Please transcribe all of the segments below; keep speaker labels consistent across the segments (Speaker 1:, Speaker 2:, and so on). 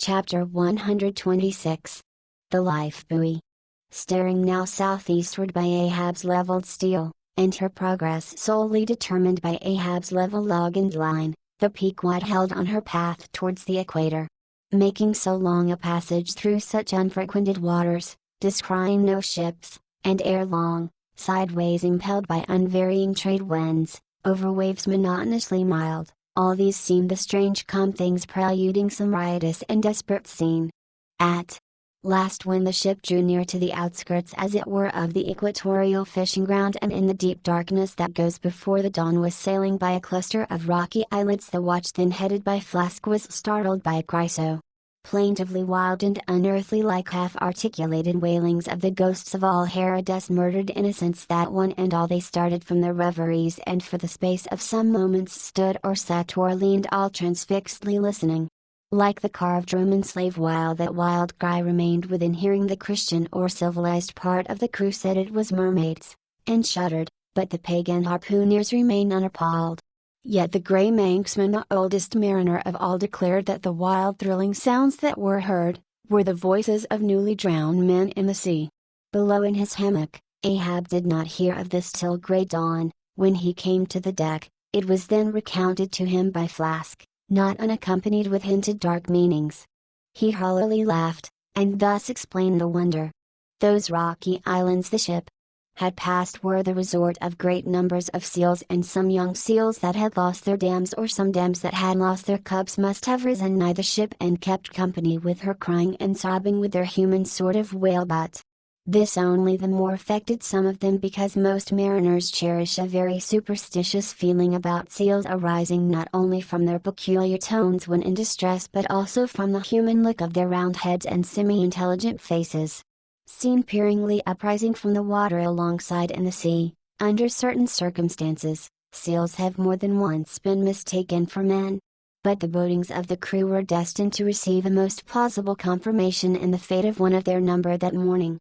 Speaker 1: Chapter 126. The Life-Buoy. Steering now southeastward by Ahab's leveled steel, and her progress solely determined by Ahab's level log and line, the Pequod held on her path towards the equator. Making so long a passage through such unfrequented waters, descrying no ships, and ere long, sideways impelled by unvarying trade winds, over waves monotonously mild. All these seemed the strange calm things preluding some riotous and desperate scene. At last, when the ship drew near to the outskirts as it were of the equatorial fishing ground, and in the deep darkness that goes before the dawn was sailing by a cluster of rocky islets, the watch then headed by Flask was startled by a cry so plaintively wild and unearthly, like half-articulated wailings of the ghosts of all Herod's murdered innocents, that one and all they started from their reveries, and for the space of some moments stood or sat or leaned, all transfixedly listening, like the carved Roman slave, while that wild cry remained within hearing. The Christian or civilized part of the crew said it was mermaids, and shuddered, but the pagan harpooneers remained unappalled. Yet the grey Manxman, the oldest mariner of all, declared that the wild thrilling sounds that were heard, were the voices of newly drowned men in the sea. Below in his hammock, Ahab did not hear of this till grey dawn, when he came to the deck. It was then recounted to him by Flask, not unaccompanied with hinted dark meanings. He hollowly laughed, and thus explained the wonder. Those rocky islands the ship had passed were the resort of great numbers of seals, and some young seals that had lost their dams, or some dams that had lost their cubs, must have risen nigh the ship and kept company with her, crying and sobbing with their human sort of wail. But this only the more affected some of them, because most mariners cherish a very superstitious feeling about seals, arising not only from their peculiar tones when in distress, but also from the human look of their round heads and semi-intelligent faces, seen peeringly uprising from the water alongside in the sea. Under certain circumstances, seals have more than once been mistaken for men. But the bodings of the crew were destined to receive a most plausible confirmation in the fate of one of their number that morning.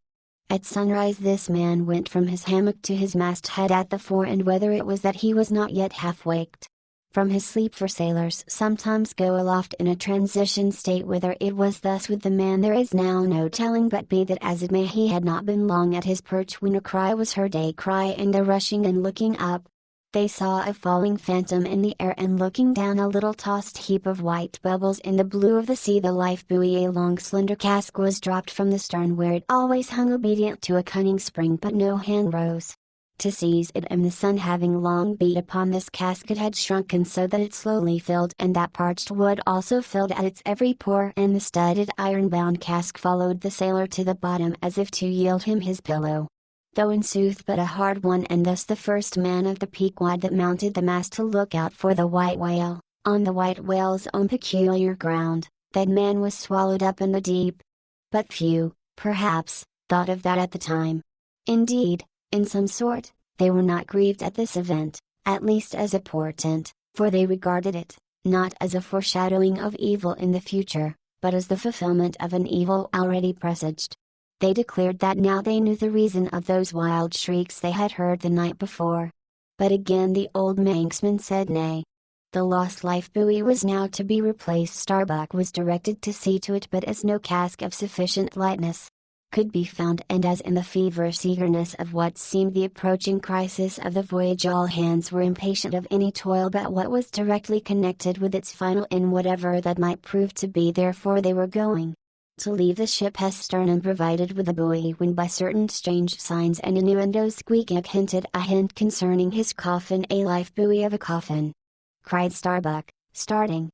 Speaker 1: At sunrise this man went from his hammock to his masthead at the fore, and whether it was that he was not yet half waked from his sleep, for sailors sometimes go aloft in a transition state, whether it was thus with the man there is now no telling, but be that as it may, he had not been long at his perch when a cry was heard, a cry, and the rushing and looking up, they saw a falling phantom in the air, and looking down, a little tossed heap of white bubbles in the blue of the sea. The life-buoy, a long slender cask, was dropped from the stern, where it always hung obedient to a cunning spring, but no hand rose to seize it, and the sun having long beat upon this cask, it had shrunken so that it slowly filled, and that parched wood also filled at its every pore, and the studded iron-bound cask followed the sailor to the bottom as if to yield him his pillow, though in sooth but a hard one. And thus the first man of the Pequod that mounted the mast to look out for the white whale, on the white whale's own peculiar ground, that man was swallowed up in the deep. But few, perhaps, thought of that at the time. Indeed, in some sort, they were not grieved at this event, at least as a portent, for they regarded it, not as a foreshadowing of evil in the future, but as the fulfillment of an evil already presaged. They declared that now they knew the reason of those wild shrieks they had heard the night before. But again the old Manxman said nay. The lost life-buoy was now to be replaced. Starbuck was directed to see to it, but as no cask of sufficient lightness could be found, and as in the feverish eagerness of what seemed the approaching crisis of the voyage all hands were impatient of any toil but what was directly connected with its final end, whatever that might prove to be, therefore they were going to leave the ship astern unprovided with a buoy, when by certain strange signs and innuendos Squeak hinted a hint concerning his coffin. A life-buoy of a coffin, cried Starbuck, starting.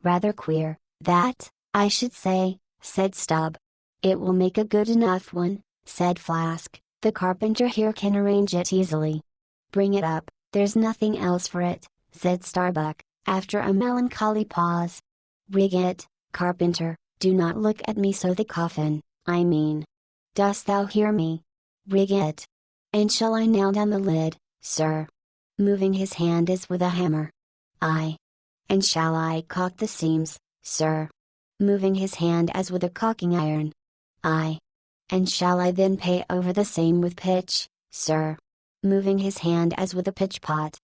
Speaker 1: Rather queer, that, I should say, said Stubb. It will make a good enough one, said Flask. The carpenter here can arrange it easily. Bring it up, there's nothing else for it, said Starbuck, after a melancholy pause. Rig it, carpenter, do not look at me so. The coffin, I mean. Dost thou hear me? Rig it. And shall I nail down the lid, sir? Moving his hand as with a hammer. Aye. And shall I caulk the seams, sir? Moving his hand as with a caulking iron. Aye. And shall I then pay over the same with pitch, sir? Moving his hand as with a pitch pot.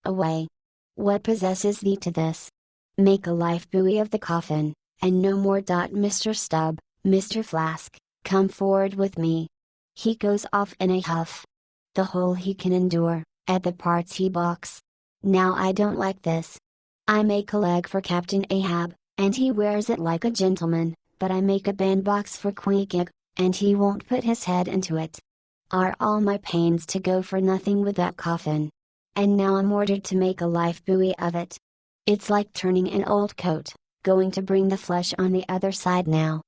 Speaker 1: Away. What possesses thee to this? Make a life-buoy of the coffin, and no more. Mr. Stubb, Mr. Flask, come forward with me. He goes off in a huff. The whole he can endure, at the parts he balks. Now I don't like this. I make a leg for Captain Ahab, and he wears it like a gentleman, but I make a bandbox for Queequeg, and he won't put his head into it. Are all my pains to go for nothing with that coffin? And now I'm ordered to make a life buoy of it. It's like turning an old coat, going to bring the flesh on the other side now.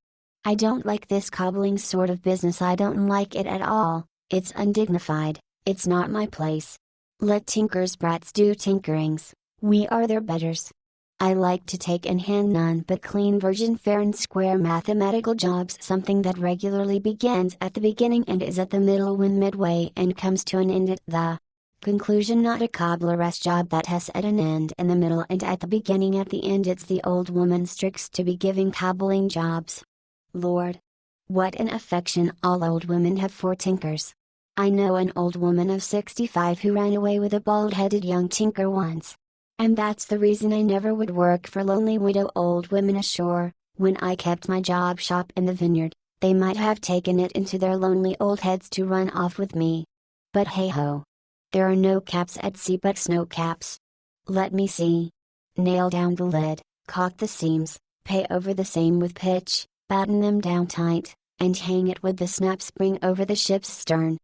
Speaker 1: I don't like this cobbling sort of business. I don't like it at all. It's undignified, it's not my place. Let tinkers' brats do tinkerings, we are their betters. I like to take in hand none but clean virgin fair and square mathematical jobs, something that regularly begins at the beginning and is at the middle when midway and comes to an end at the conclusion, not a cobbleress job that has at an end in the middle and at the beginning at the end. It's the old woman's tricks to be giving cobbling jobs. Lord! What an affection all old women have for tinkers. I know an old woman of 65 who ran away with a bald-headed young tinker once. And that's the reason I never would work for lonely widow old women ashore. When I kept my job shop in the vineyard, they might have taken it into their lonely old heads to run off with me. But hey-ho! There are no caps at sea but snow caps. Let me see. Nail down the lid, caulk the seams, pay over the same with pitch, batten them down tight, and hang it with the snap spring over the ship's stern.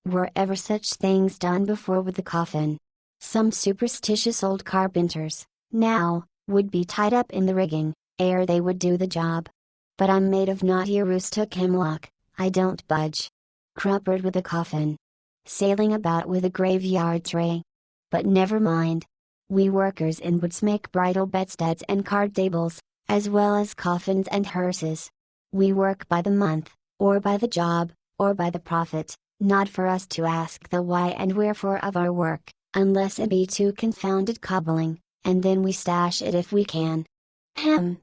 Speaker 1: Were ever such things done before with the coffin? Some superstitious old carpenters, now, would be tied up in the rigging, ere they would do the job. But I'm made of knotty aroostook hemlock, I don't budge. Cruppered with a coffin. Sailing about with a graveyard tray. But never mind. We workers in woods make bridal bedsteads and card tables, as well as coffins and hearses. We work by the month, or by the job, or by the profit, not for us to ask the why and wherefore of our work, unless it be too confounded cobbling, and then we stash it if we can. Hem!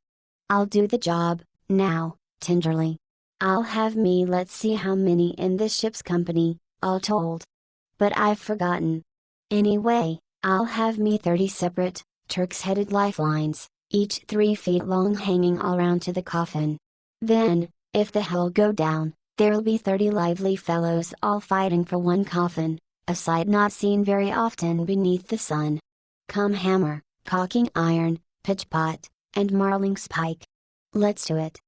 Speaker 1: I'll do the job, now, tenderly. I'll have me, let's see how many in this ship's company, all told. But I've forgotten. Anyway, I'll have me 30 separate, Turk's-headed lifelines, each 3 feet long, hanging all round to the coffin. Then, if the hell go down, there'll be 30 lively fellows all fighting for one coffin, a sight not seen very often beneath the sun. Come hammer, caulking iron, pitch pot, and marling spike. Let's do it.